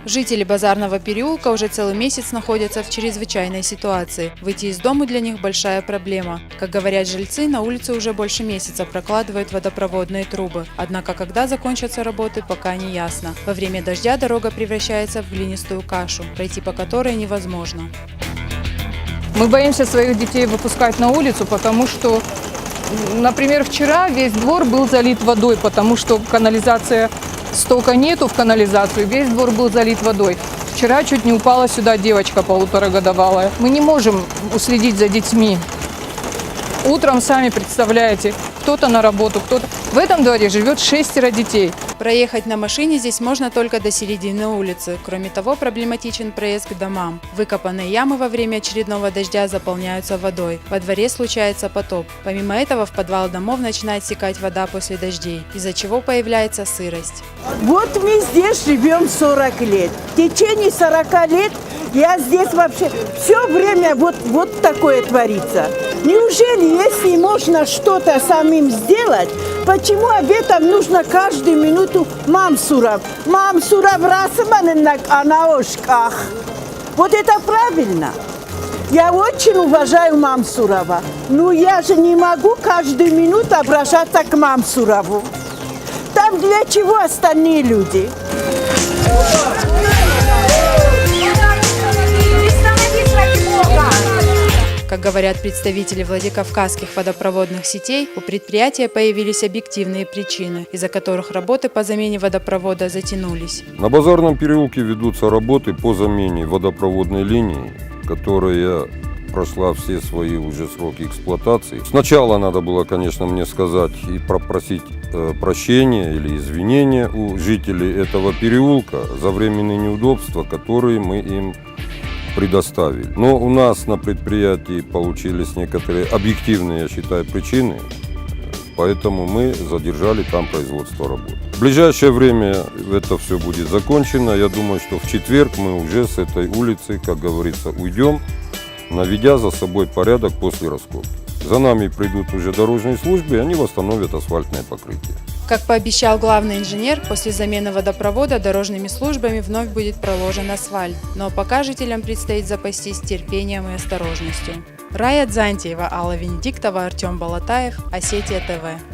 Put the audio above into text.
Жители Базарного переулка уже целый месяц находятся в чрезвычайной ситуации. Выйти из дома для них большая проблема. Как говорят жильцы, на улице уже больше месяца прокладывают водопроводные трубы. Однако, когда закончатся работы, пока не ясно. Во время дождя дорога превращается в глинистую кашу, пройти по которой невозможно. Мы боимся своих детей выпускать на улицу, потому что, например, вчера весь двор был залит водой, потому что канализация, стока нету в канализацию, весь двор был залит водой. Вчера чуть не упала сюда девочка полуторагодовалая. Мы не можем уследить за детьми. Утром, сами представляете, кто-то на работу, кто-то... В этом дворе живет 6 детей. Проехать на машине здесь можно только до середины улицы. Кроме того, проблематичен проезд к домам. Выкопанные ямы во время очередного дождя заполняются водой. Во дворе случается потоп. Помимо этого, в подвал домов начинает стекать вода после дождей, из-за чего появляется сырость. Вот мы здесь живем 40 лет. В течение 40 лет я здесь вообще все время вот такое творится. Неужели, если можно что-то самим сделать, почему об этом нужно каждую минуту мамсурав? Мамсурав расманенак анаошках. Вот это правильно. Я очень уважаю Мамсурова, но я же не могу каждую минуту обращаться к Мамсурову. Там для чего остальные люди? Как говорят представители Владикавказских водопроводных сетей, у предприятия появились объективные причины, из-за которых работы по замене водопровода затянулись. На Базарном переулке ведутся работы по замене водопроводной линии, которая прошла все свои уже сроки эксплуатации. Сначала надо было, конечно, мне сказать и попросить прощения или извинения у жителей этого переулка за временные неудобства, которые мы им предоставили. Но у нас на предприятии получились некоторые объективные, я считаю, причины, поэтому мы задержали там производство работ. В ближайшее время это все будет закончено. Я думаю, что в четверг мы уже с этой улицы, как говорится, уйдем, наведя за собой порядок после раскопки. За нами придут уже дорожные службы, и они восстановят асфальтное покрытие. Как пообещал главный инженер, после замены водопровода дорожными службами вновь будет проложен асфальт. Но пока жителям предстоит запастись терпением и осторожностью. Рая Дзантьева, Алла Венедиктова, Артем Балатаев, Осетия ТВ.